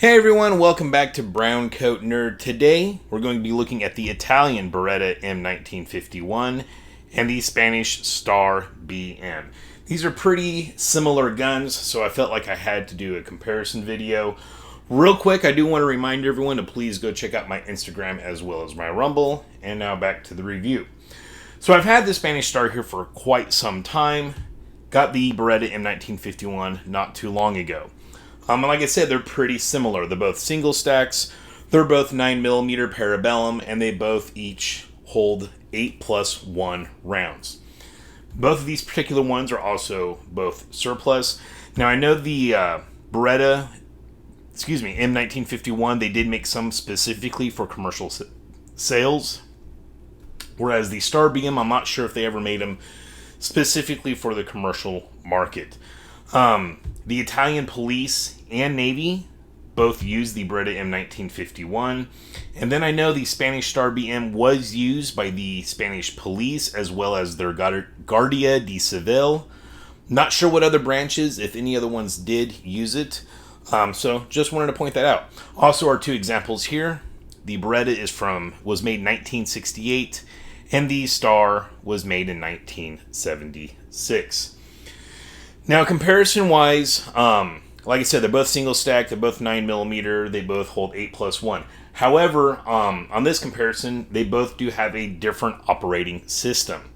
Hey everyone, welcome back to Brown Coat Nerd. Today we're going to be looking at the Italian Beretta M1951 and the Spanish Star BM. These are pretty similar guns, so I felt like I had to do a comparison video. Real quick, I do want to remind everyone to please go check out my Instagram as well as my Rumble. And now back to the review. So I've had the Spanish Star here for quite some time. Got the Beretta M1951 not too long ago. And like I said, they're pretty similar. They're both single stacks. They're both 9mm Parabellum, and they both each hold 8+1 rounds. Both of these particular ones are also both surplus. Now, I know the Beretta, M1951, they did make some specifically for commercial sales. Whereas the Star BM, I'm not sure if they ever made them specifically for the commercial market. The Italian police and Navy both used the Beretta M1951. And then I know the Spanish Star BM was used by the Spanish police as well as their Guardia de Civil. Not sure what other branches, if any other ones did use it. So just wanted to point that out. Also, our two examples here. The Beretta was made in 1968 and the Star was made in 1976. Now, comparison-wise, like I said, they're both single stack, they're both 9mm, they both hold 8+1. However, on this comparison, they both do have a different operating system.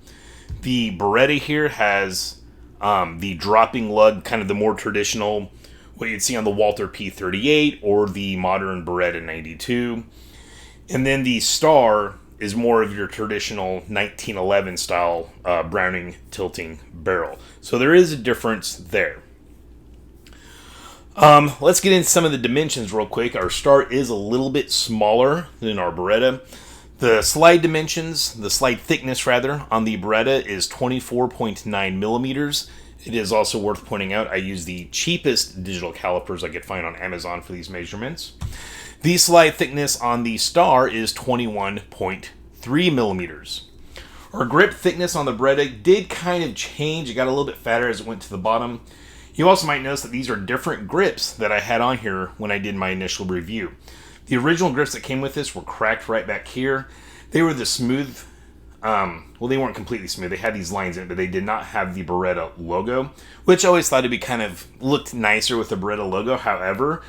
The Beretta here has the dropping lug, kind of the more traditional, what you'd see on the Walther P38 or the modern Beretta 92. And then the Star is more of your traditional 1911 style Browning tilting barrel. So there is a difference there. Let's get into some of the dimensions real quick. Our Star is a little bit smaller than our Beretta. The slide dimensions, the slide thickness rather, on the Beretta is 24.9mm. It is also worth pointing out I use the cheapest digital calipers I could find on Amazon for these measurements. The slide thickness on the Star is 21.3mm. Our grip thickness on the Beretta did kind of change. It got a little bit fatter as it went to the bottom. You also might notice that these are different grips that I had on here when I did my initial review. The original grips that came with this were cracked right back here. They were the smooth, well, they weren't completely smooth. They had these lines in it, but they did not have the Beretta logo, which I always thought it'd be kind of looked nicer with the Beretta logo. However,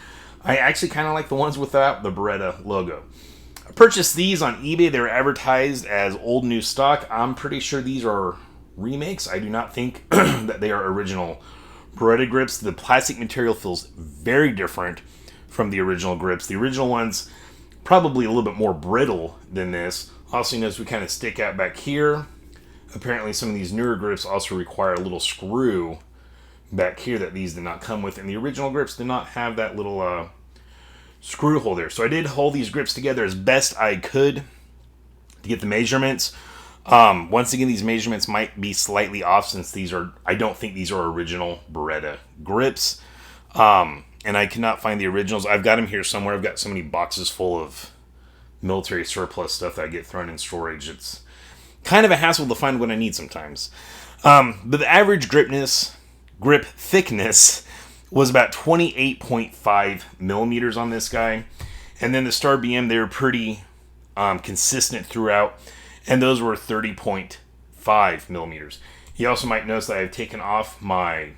I actually kind of like the ones without the Beretta logo. I purchased these on eBay. They were advertised as old new stock. I'm pretty sure these are remakes. I do not think that they are original Beretta grips. The plastic material feels very different from the original grips. The original ones probably a little bit more brittle than this. Also, you notice we kind of stick out back here. Apparently, some of these newer grips also require a little screw back here that these did not come with, and the original grips did not have that little screw hole there. So I did hold these grips together as best I could to get the measurements. Once again, these measurements might be slightly off since I don't think these are original Beretta grips. And I cannot find the originals. I've got them here somewhere. I've got so many boxes full of military surplus stuff that I get thrown in storage. It's kind of a hassle to find what I need sometimes. But the average grip thickness was about 28.5mm on this guy. And then the Star BM, they were pretty consistent throughout. And those were 30.5mm. You also might notice that I've taken off my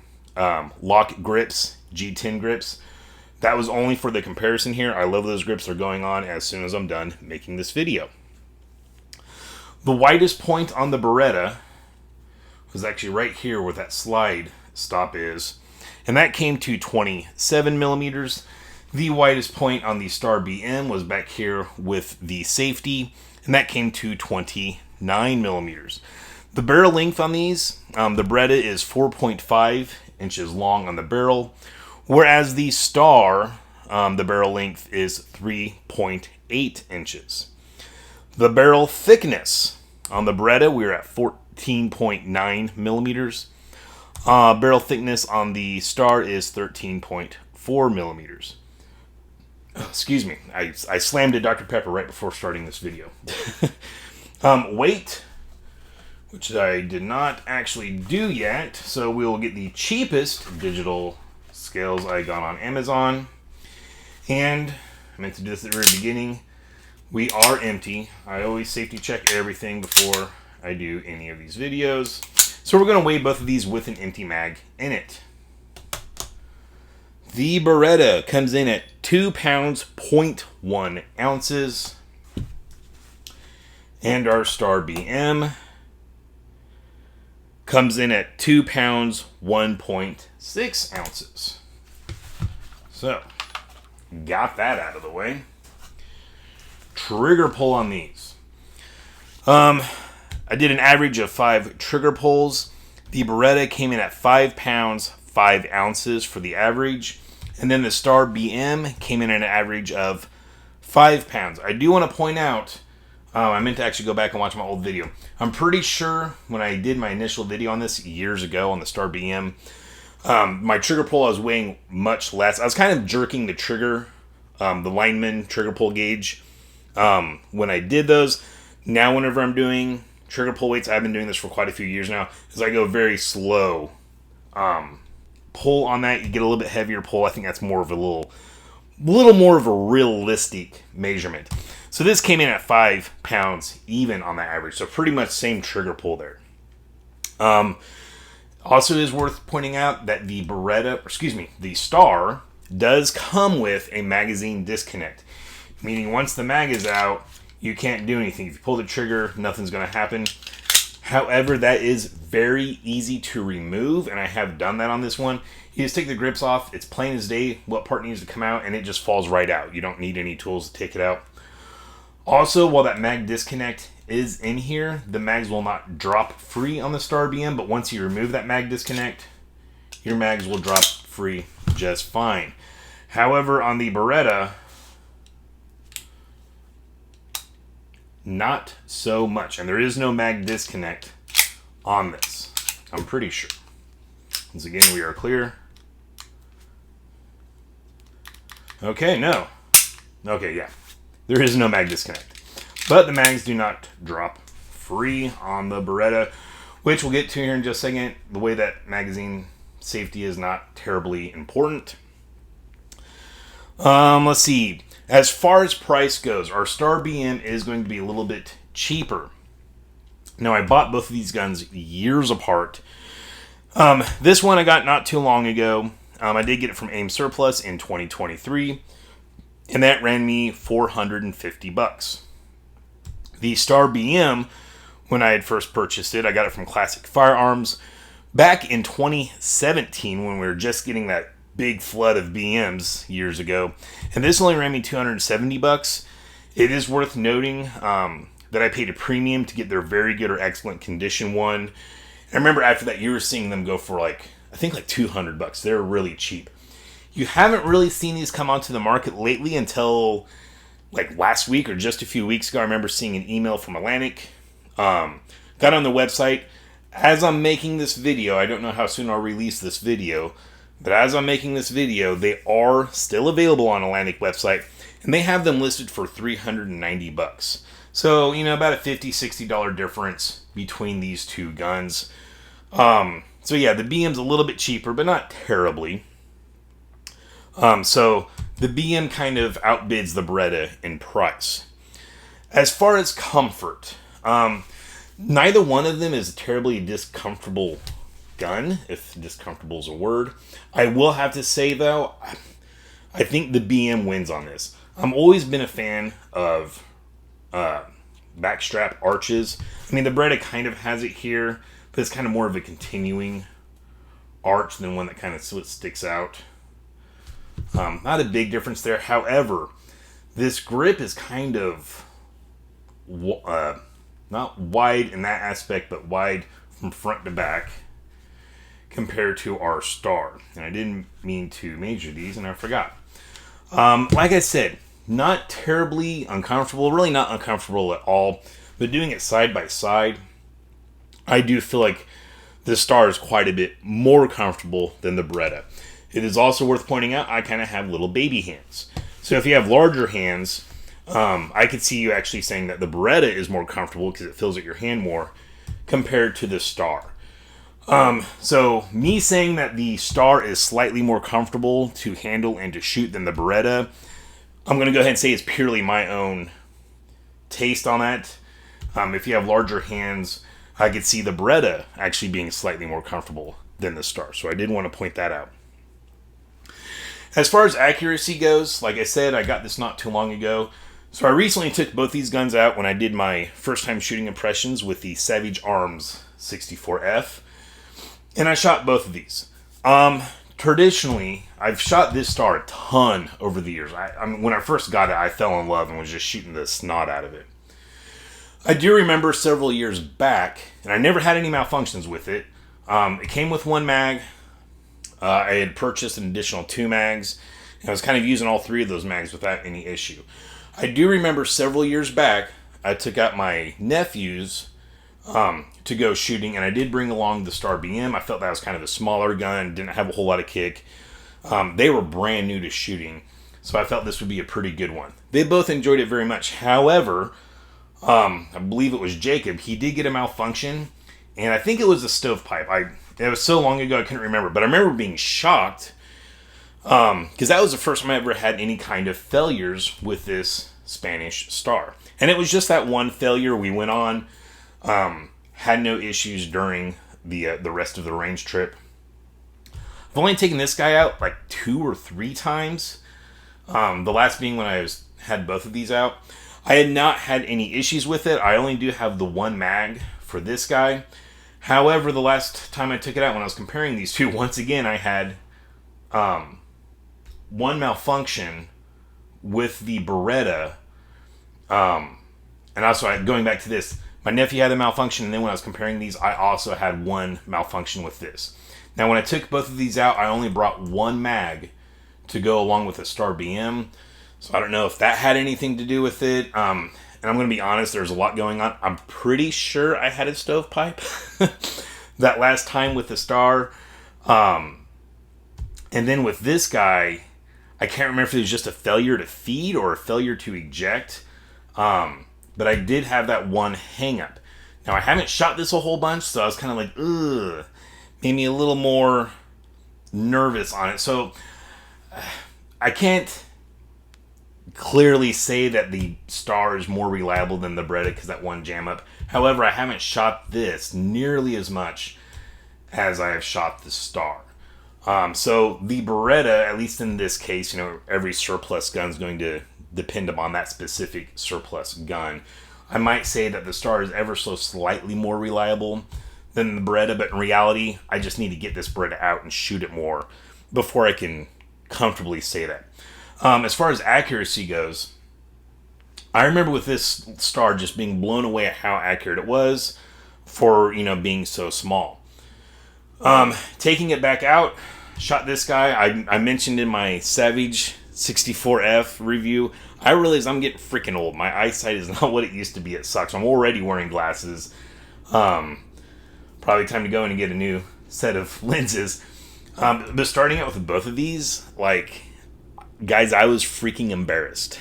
lock grips, G10 grips. That was only for the comparison here. I love those grips. They're going on as soon as I'm done making this video. The widest point on the Beretta was actually right here where that slide stop is. And that came to 27mm. The widest point on the Star BM was back here with the safety, and that came to 29mm. The barrel length on these, the Beretta is 4.5 inches long on the barrel, whereas the Star, the barrel length is 3.8 inches. The barrel thickness on the Beretta, we're at 14.9mm. Barrel thickness on the Star is 13.4mm. Excuse me, I slammed a Dr. Pepper right before starting this video. Weight, which I did not actually do yet, so we will get the cheapest digital scales I got on Amazon. And I meant to do this at the very beginning. We are empty. I always safety check everything before I do any of these videos. So we're going to weigh both of these with an empty mag in it. The Beretta comes in at 2 pounds, 0.1 ounces. And our Star BM comes in at 2 pounds, 1.6 ounces. So, got that out of the way. Trigger pull on these. I did an average of 5 trigger pulls. The Beretta came in at 5 pounds, 5 ounces for the average. And then the Star BM came in at an average of 5 pounds. I do want to point out, I meant to actually go back and watch my old video. I'm pretty sure when I did my initial video on this years ago on the Star BM, my trigger pull I was weighing much less. I was kind of jerking the trigger, the lineman trigger pull gauge when I did those. Now whenever I'm doing trigger pull weights, I've been doing this for quite a few years now, is I go very slow pull on that. You get a little bit heavier pull. I think that's more of a little more of a realistic measurement. So this came in at 5 pounds even on that average. So pretty much same trigger pull there. Also, it is worth pointing out that the the Star does come with a magazine disconnect. Meaning once the mag is out, you can't do anything. If you pull the trigger, nothing's going to happen. However, that is very easy to remove, and I have done that on this one. You just take the grips off. It's plain as day what part needs to come out, and it just falls right out. You don't need any tools to take it out. Also, while that mag disconnect is in here, the mags will not drop free on the Star BM, but once you remove that mag disconnect, your mags will drop free just fine. However, on the Beretta, not so much. And there is no mag disconnect on this, I'm pretty sure. Once again, we are clear. Okay, no. Okay, yeah. There is no mag disconnect. But the mags do not drop free on the Beretta, which we'll get to here in just a second. The way that magazine safety is not terribly important. Let's see. As far as price goes, our Star BM is going to be a little bit cheaper. Now, I bought both of these guns years apart. This one I got not too long ago. I did get it from AIM Surplus in 2023, and that ran me $450. The Star BM, when I had first purchased it, I got it from Classic Firearms back in 2017 when we were just getting that big flood of BMs years ago, and this only ran me $270. It is worth noting that I paid a premium to get their very good or excellent condition one. And I remember after that you were seeing them go for I think $200. They're really cheap. You haven't really seen these come onto the market lately until last week or just a few weeks ago. I remember seeing an email from Atlantic. Got on the website. As I'm making this video, I don't know how soon I'll release this video, but as I'm making this video, they are still available on Atlantic website, and they have them listed for $390. So, about a $50, $60 difference between these two guns. So yeah, the BM's a little bit cheaper, but not terribly. So the BM kind of outbids the Beretta in price. As far as comfort, neither one of them is a terribly discomfortable gun, if discomfortable is a word. I will have to say, though, I think the BM wins on this. I've always been a fan of backstrap arches. I mean, the Beretta kind of has it here, but it's kind of more of a continuing arch than one that kind of sticks out. Not a big difference there. However, this grip is kind of not wide in that aspect, but wide from front to back compared to our Star. And I didn't mean to measure these, and I forgot. Like I said, not terribly uncomfortable, really not uncomfortable at all, but doing it side by side, I do feel like the Star is quite a bit more comfortable than the Beretta. It is also worth pointing out, I kind of have little baby hands. So if you have larger hands, I could see you actually saying that the Beretta is more comfortable because it fills out your hand more compared to the Star. So me saying that the Star is slightly more comfortable to handle and to shoot than the Beretta, I'm going to go ahead and say it's purely my own taste on that. If you have larger hands, I could see the Beretta actually being slightly more comfortable than the Star. So I did want to point that out. As far as accuracy goes, like I said, I got this not too long ago. So I recently took both these guns out when I did my first time shooting impressions with the Savage Arms 64F. And I shot both of these. Traditionally, I've shot this Star a ton over the years. I mean, when I first got it, I fell in love and was just shooting the snot out of it. I do remember several years back, and I never had any malfunctions with it. It came with one mag. I had purchased an additional 2 mags, and I was kind of using all 3 of those mags without any issue. I do remember several years back, I took out my nephews to go shooting, and I did bring along the Star BM. I felt that was kind of a smaller gun, didn't have a whole lot of kick. They were brand new to shooting, so I felt this would be a pretty good one. They both enjoyed it very much. However, I believe it was Jacob, he did get a malfunction, and I think it was a stovepipe. It was so long ago I couldn't remember, but I remember being shocked because that was the first time I ever had any kind of failures with this Spanish Star. And it was just that one failure. We went on, had no issues during the rest of the range trip. I've only taken this guy out like 2 or 3 times. The last being when I had both of these out. I had not had any issues with it. I only do have the 1 mag for this guy. However, the last time I took it out, when I was comparing these two, once again I had one malfunction with the Beretta. And also, going back to this, my nephew had a malfunction, and then when I was comparing these, I also had one malfunction with this. Now, when I took both of these out, I only brought 1 mag to go along with the Star BM. So I don't know if that had anything to do with it. And I'm going to be honest, there's a lot going on. I'm pretty sure I had a stovepipe that last time with the Star. And then with this guy, I can't remember if it was just a failure to feed or a failure to eject. But I did have that one hang up. Now, I haven't shot this a whole bunch, so I was kind of like, ugh. Made me a little more nervous on it. So I can't clearly say that the Star is more reliable than the Beretta because that one jam up. However, I haven't shot this nearly as much as I have shot the Star. So the Beretta, at least in this case, every surplus gun is going to depend upon that specific surplus gun. I might say that the Star is ever so slightly more reliable than the Beretta, but in reality, I just need to get this Beretta out and shoot it more before I can comfortably say that. As far as accuracy goes, I remember with this Star just being blown away at how accurate it was for, being so small. Taking it back out, shot this guy. I mentioned in my Savage 64F review, I realize I'm getting freaking old. My eyesight is not what it used to be. It sucks. I'm already wearing glasses. Probably time to go in and get a new set of lenses. But starting out with both of these, guys, I was freaking embarrassed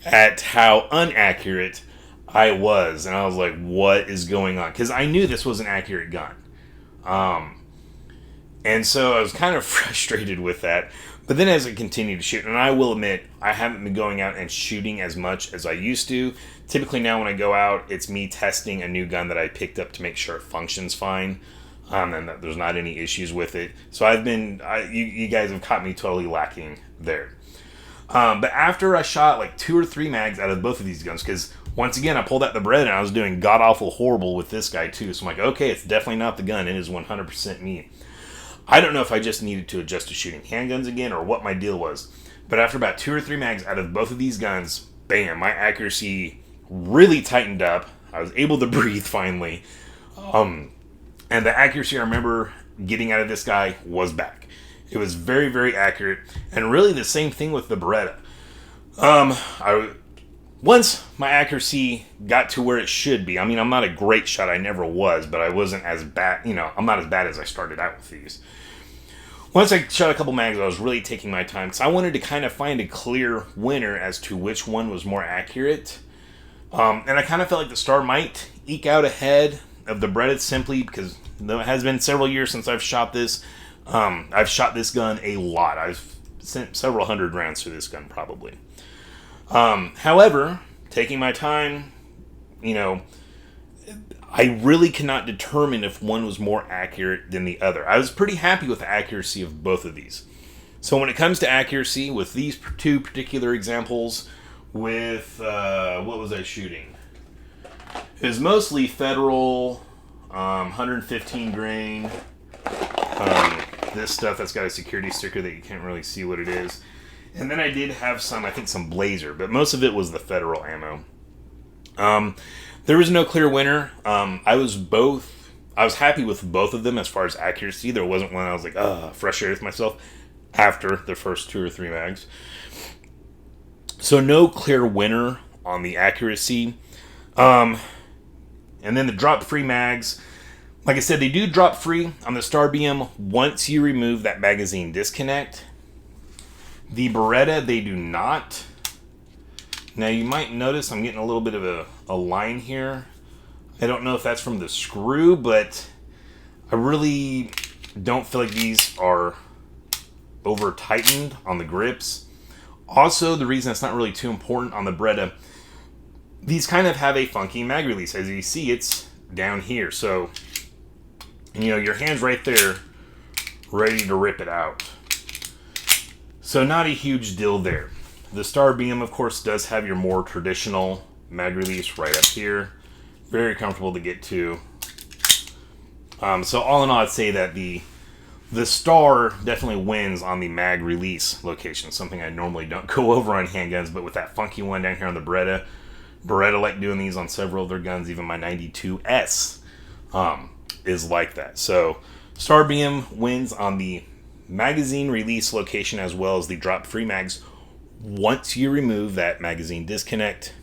at how inaccurate I was. And I was like, what is going on? Because I knew this was an accurate gun. And so I was kind of frustrated with that. But then as I continued to shoot, and I will admit, I haven't been going out and shooting as much as I used to. Typically now when I go out, it's me testing a new gun that I picked up to make sure it functions fine. And that there's not any issues with it. So you guys have caught me totally lacking there. But after I shot 2 or 3 mags out of both of these guns, because once again, I pulled out the Beretta and I was doing god-awful horrible with this guy too. So I'm like, okay, it's definitely not the gun. It is 100% me. I don't know if I just needed to adjust to shooting handguns again or what my deal was. But after about 2 or 3 mags out of both of these guns, bam, my accuracy really tightened up. I was able to breathe finally. And the accuracy I remember getting out of this guy was back. It was very, very accurate. And really the same thing with the Beretta. Once my accuracy got to where it should be, I mean, I'm not a great shot, I never was, but I wasn't as bad, I'm not as bad as I started out with these. Once I shot a couple mags, I was really taking my time, because I wanted to kind of find a clear winner as to which one was more accurate. And I kind of felt like the Star might eke out ahead of the Beretta simply because though it has been several years since I've shot this. I've shot this gun a lot. I've sent several hundred rounds through this gun probably. However, taking my time, you know, I really cannot determine if one was more accurate than the other. I was pretty happy with the accuracy of both of these. So when it comes to accuracy, with these two particular examples, with, what was I shooting? It was mostly Federal, 115 grain, this stuff that's got a security sticker that you can't really see what it is. And then I did have some, I think some Blazer, but most of it was the Federal ammo. There was no clear winner. I was happy with both of them as far as accuracy. There wasn't one I was like, frustrated with myself after the first 2 or 3 mags. So no clear winner on the accuracy. And then the drop-free mags. Like I said, they do drop free on the Star BM once you remove that magazine disconnect. The Beretta, they do not. Now you might notice I'm getting a little bit of a line here. I don't know if that's from the screw, but I really don't feel like these are over tightened on the grips. Also, the reason it's not really too important on the Beretta, these kind of have a funky mag release. As you see, it's down here. So, you know, your hand's right there, ready to rip it out. So not a huge deal there. The Star BM, of course, does have your more traditional mag release right up here. Very comfortable to get to. So all in all, I'd say that the Star definitely wins on the mag release location. Something I normally don't go over on handguns, but with that funky one down here on the Beretta like doing these on several of their guns. Even my 92S is like that. So Star BM wins on the magazine release location as well as the drop free mags once you remove that magazine disconnect.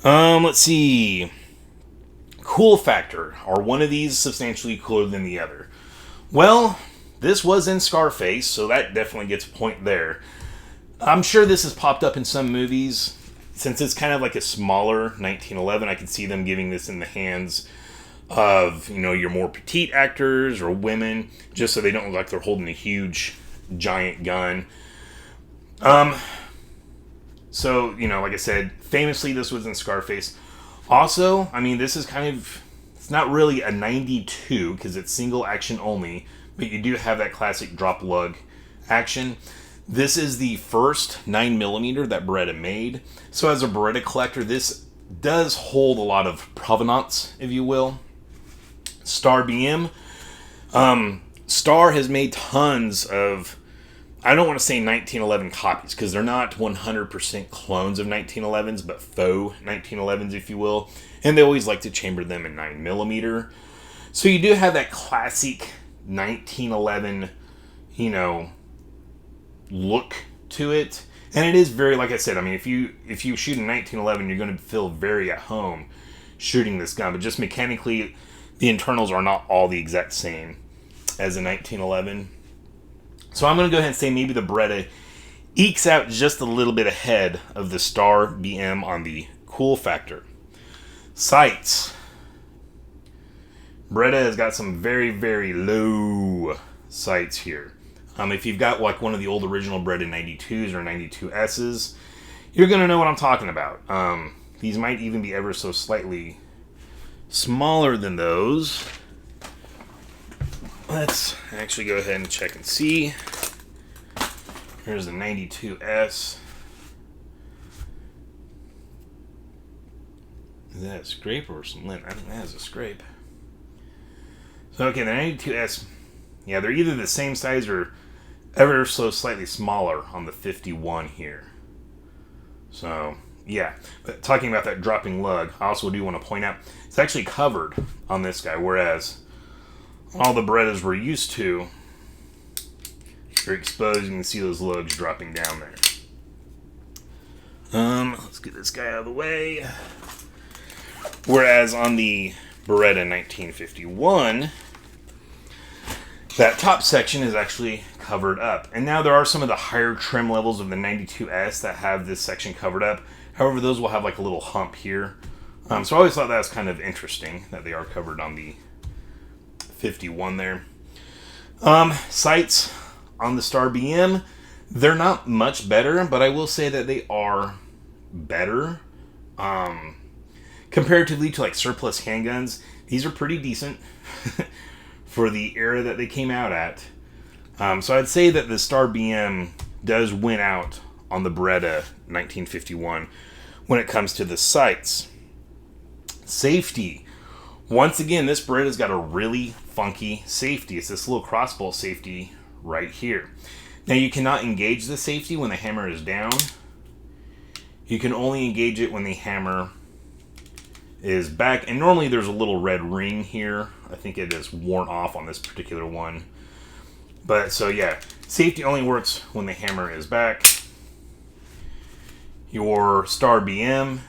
Let's see. Cool factor. Are one of these substantially cooler than the other? Well, this was in Scarface, so that definitely gets a point there. I'm sure this has popped up in some movies. Since it's kind of like a smaller 1911, I can see them giving this in the hands of, you know, your more petite actors or women, just so they don't look like they're holding a huge, giant gun. So, you know, like I said, famously this was in Scarface. Also, I mean, this is kind of, it's not really a 92 because it's single action only, but you do have that classic drop lug action. This is the first 9mm that Beretta made. So as a Beretta collector, this does hold a lot of provenance, if you will. Star BM. Star has made tons of, I don't want to say 1911 copies, because they're not 100% clones of 1911s, but faux 1911s, if you will. And they always like to chamber them in 9mm. So you do have that classic 1911, you know, look to it. And it is very, like I said, I mean, if you shoot in 1911, you're going to feel very at home shooting this gun. But just mechanically, the internals are not all the exact same as a 1911. So I'm going to go ahead and say maybe the Beretta ekes out just a little bit ahead of the Star BM on the cool factor. Sights. Beretta has got some very, very low sights here. If you've got like one of the old original Beretta 92s or 92Ss, you're going to know what I'm talking about. These might even be ever so slightly smaller than those. Let's actually go ahead and check and see. Here's the 92S. Is that a scrape or some lint? I think that is a scrape. So, okay, the 92S, yeah, they're either the same size or ever so slightly smaller on the 51 here. So, yeah. But talking about that dropping lug, I also do want to point out, it's actually covered on this guy, whereas all the Berettas we're used to are exposed. You can see those lugs dropping down there. Let's get this guy out of the way. Whereas on the Beretta 1951, that top section is actually covered up. And now there are some of the higher trim levels of the 92S that have this section covered up. However, those will have like a little hump here. So I always thought that was kind of interesting that they are covered on the 51 there. Sights, on the Star BM, they're not much better, but I will say that they are better. Comparatively to like surplus handguns, these are pretty decent for the era that they came out at. So I'd say that the Star BM does win out on the Beretta 1951 when it comes to the sights. Safety. Once again, this Beretta's got a really funky safety. It's this little crossbolt safety right here. Now you cannot engage the safety when the hammer is down. You can only engage it when the hammer is back. And normally there's a little red ring here. I think it is worn off on this particular one. But so yeah, safety only works when the hammer is back. Your Star BM,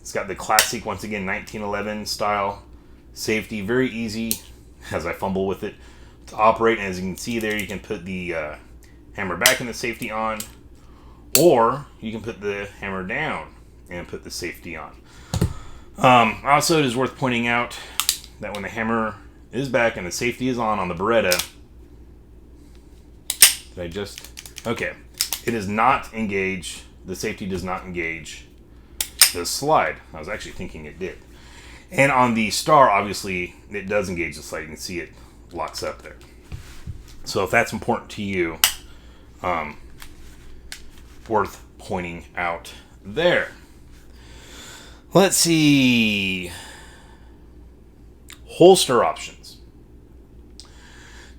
it's got the classic, once again, 1911 style safety. Very easy, as I fumble with it, to operate. And as you can see there, you can put the hammer back and the safety on, or you can put the hammer down and put the safety on. Also, it is worth pointing out that when the hammer is back and the safety is on the Beretta, okay, it does not engage, the safety does not engage the slide. I was actually thinking it did. And on the Star, obviously, it does engage the slide. You can see it locks up there. So if that's important to you, worth pointing out there. Let's see. Holster options.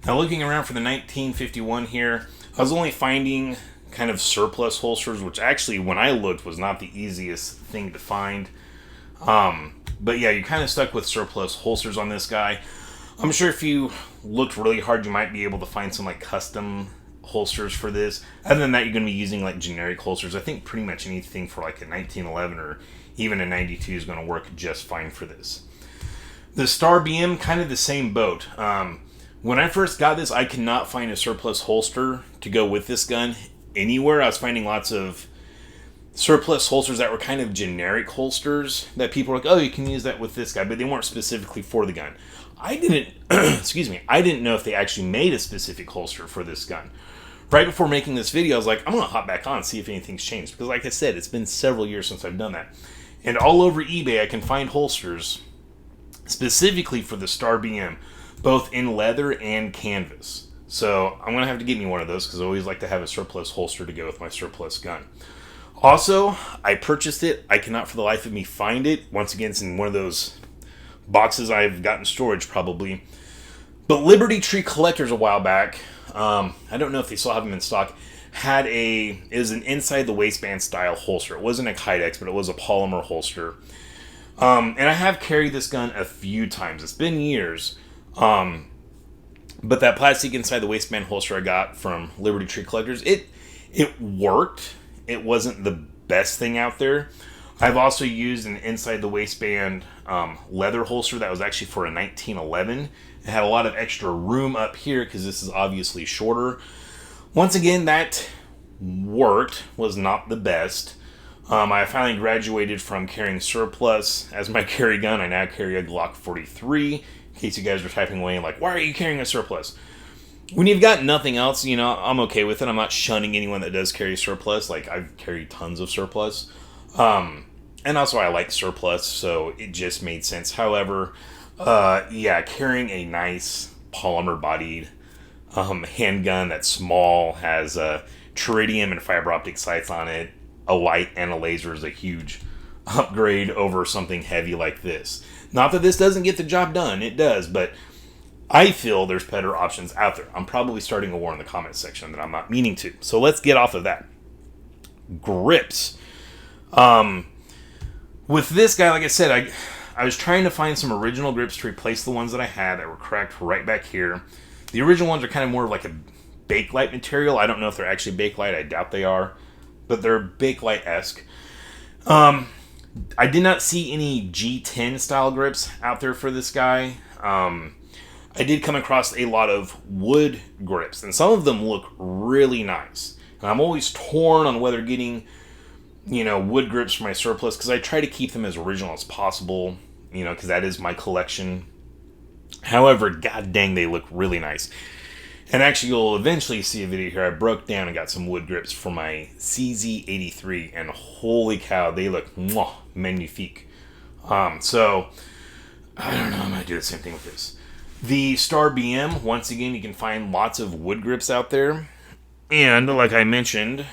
Now looking around for the 1951 here, I was only finding kind of surplus holsters, which actually when I looked was not the easiest thing to find. But yeah, you're kind of stuck with surplus holsters on this guy. I'm sure if you looked really hard, you might be able to find some like custom holsters for this. Other than that, you're going to be using like generic holsters. I think pretty much anything for like a 1911 or even a 92 is going to work just fine for this. The Star BM, kind of the same boat. When I first got this, I could not find a surplus holster to go with this gun anywhere. I was finding lots of surplus holsters that were kind of generic holsters that people were like, oh, you can use that with this guy, but they weren't specifically for the gun. I didn't, excuse me, I didn't know if they actually made a specific holster for this gun. Right before making this video, I was like, I'm going to hop back on and see if anything's changed. Because like I said, it's been several years since I've done that. And all over eBay, I can find holsters specifically for the Star BM, both in leather and canvas. So I'm going to have to get me one of those because I always like to have a surplus holster to go with my surplus gun. Also, I purchased it. I cannot for the life of me find it. Once again, it's in one of those boxes I've got in storage probably. But Liberty Tree Collectors a while back, I don't know if they still have them in stock, it was an inside the waistband style holster. It wasn't a Kydex, but it was a polymer holster. And I have carried this gun a few times. It's been years. But that plastic inside the waistband holster I got from Liberty Tree Collectors, it worked. It wasn't the best thing out there. I've also used an inside the waistband leather holster that was actually for a 1911. It had a lot of extra room up here because this is obviously shorter. Once again, that worked, was not the best. I finally graduated from carrying surplus as my carry gun. I now carry a Glock 43. In case you guys are typing away like, why are you carrying a surplus? When you've got nothing else, you know, I'm okay with it. I'm not shunning anyone that does carry surplus. Like, I've carried tons of surplus. And also I like surplus, so it just made sense. However, yeah, carrying a nice polymer-bodied handgun that's small, has tritium and fiber optic sights on it, a light and a laser is a huge upgrade over something heavy like this. Not that this doesn't get the job done, it does, but I feel there's better options out there. I'm probably starting a war in the comments section that I'm not meaning to. So let's get off of that. Grips. With this guy, like I said, I was trying to find some original grips to replace the ones that I had that were cracked right back here. The original ones are kind of more of like a Bakelite material. I don't know if they're actually Bakelite. I doubt they are. But they're Bakelite-esque. I did not see any G10 style grips out there for this guy. I did come across a lot of wood grips, and some of them look really nice. And I'm always torn on whether getting, you know, wood grips for my surplus, because I try to keep them as original as possible, you know, because that is my collection. However, god dang, they look really nice. And actually, you'll eventually see a video here. I broke down and got some wood grips for my CZ83, and holy cow, they look magnifique. So, I don't know, I'm going to do the same thing with this. The Star BM, once again, you can find lots of wood grips out there. And, like I mentioned,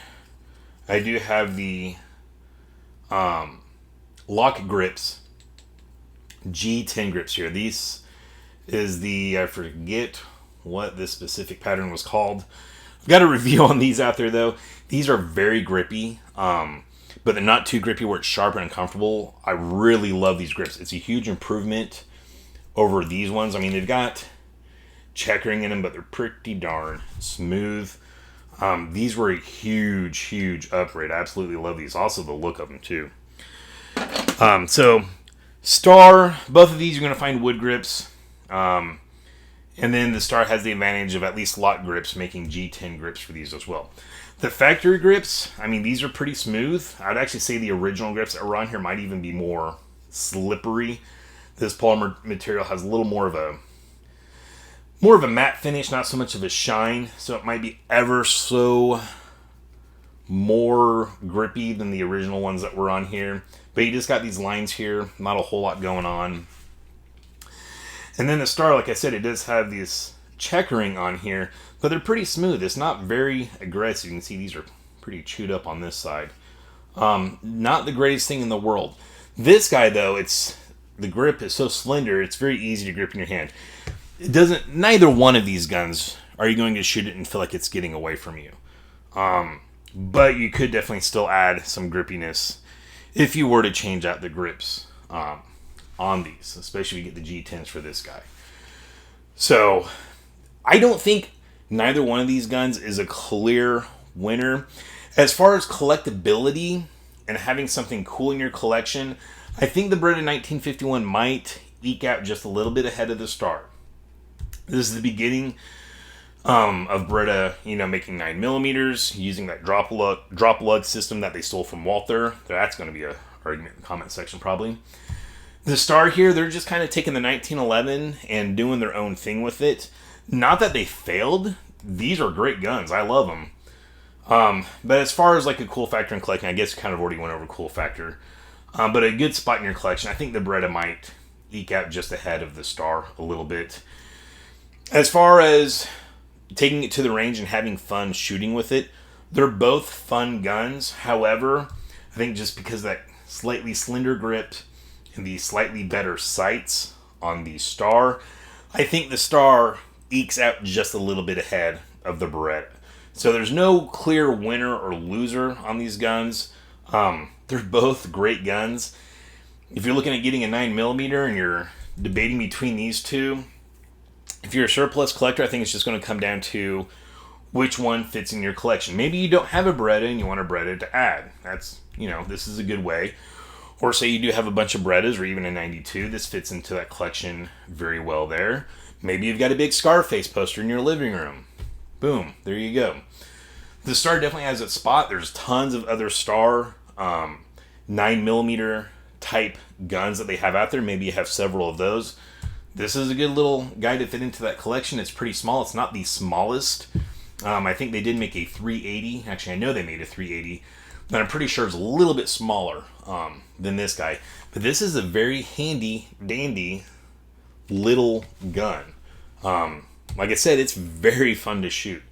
I do have the lock grips, G10 grips here. These is the, I forget what this specific pattern was called. I've got a review on these out there, though. These are very grippy, but they're not too grippy where it's sharp and uncomfortable. I really love these grips. It's a huge improvement over these ones. I mean, they've got checkering in them, but they're pretty darn smooth. These were a huge upgrade. I absolutely love these. Also, the look of them, too. So, Star, both of these you're going to find wood grips. And then the Star has the advantage of at least lock grips, making G10 grips for these as well. The factory grips, I mean, these are pretty smooth. I'd actually say the original grips that were on here might even be more slippery. This polymer material has a little more of a matte finish, not so much of a shine, so it might be ever so more grippy than the original ones that were on here. But you just got these lines here, not a whole lot going on. And then the Star, like I said, it does have this checkering on here, but they're pretty smooth. It's not very aggressive. You can see these are pretty chewed up on this side. Not the greatest thing in the world. This guy, though, the grip is so slender, it's very easy to grip in your hand. Neither one of these guns are you going to shoot it and feel like it's getting away from you. But you could definitely still add some grippiness if you were to change out the grips on these, especially if you get the G10s for this guy. So, I don't think neither one of these guns is a clear winner. As far as collectability and having something cool in your collection, I think the Beretta 1951 might eke out just a little bit ahead of the Star. This is the beginning of Beretta, making 9mm, using that drop lug system that they stole from Walther. That's going to be an argument in the comment section probably. The Star here, they're just kind of taking the 1911 and doing their own thing with it. Not that they failed. These are great guns. I love them. But as far as like a cool factor in collecting, I guess you kind of already went over cool factor. But a good spot in your collection, I think the Beretta might eke out just ahead of the Star a little bit. As far as taking it to the range and having fun shooting with it, they're both fun guns. However, I think just because of that slightly slender grip and the slightly better sights on the Star, I think the Star ekes out just a little bit ahead of the Beretta. So there's no clear winner or loser on these guns. They're both great guns. If you're looking at getting a 9mm and you're debating between these two, if you're a surplus collector, I think it's just going to come down to which one fits in your collection. Maybe you don't have a Beretta and you want a Beretta to add. That's, this is a good way. Or say you do have a bunch of Berettas or even a 92. This fits into that collection very well there. Maybe you've got a big Scarface poster in your living room. Boom, there you go. The Star definitely has its spot. There's tons of other Star 9mm type guns that they have out there. Maybe you have several of those. This is a good little guy to fit into that collection. It's pretty small. It's not the smallest. I think they did make a 380. Actually, I know they made a 380. But I'm pretty sure it's a little bit smaller than this guy. But this is a very handy, dandy little gun. Like I said, it's very fun to shoot.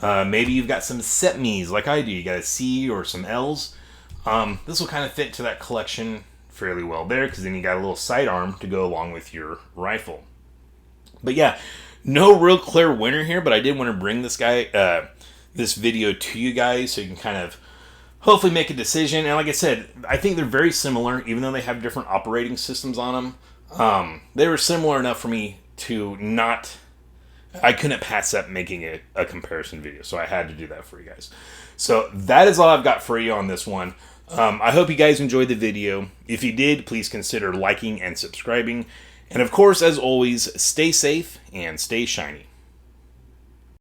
Maybe you've got some set me's like I do. You got a C or some L's. This will kind of fit to that collection fairly well there, because then you got a little sidearm to go along with your rifle. But yeah, no real clear winner here, but I did want to bring this video to you guys so you can kind of hopefully make a decision. And like I said, I think they're very similar, even though they have different operating systems on them. They were similar enough for me to I couldn't pass up making a comparison video, so I had to do that for you guys. So that is all I've got for you on this one. I hope you guys enjoyed the video. If you did, please consider liking and subscribing. And of course, as always, stay safe and stay shiny.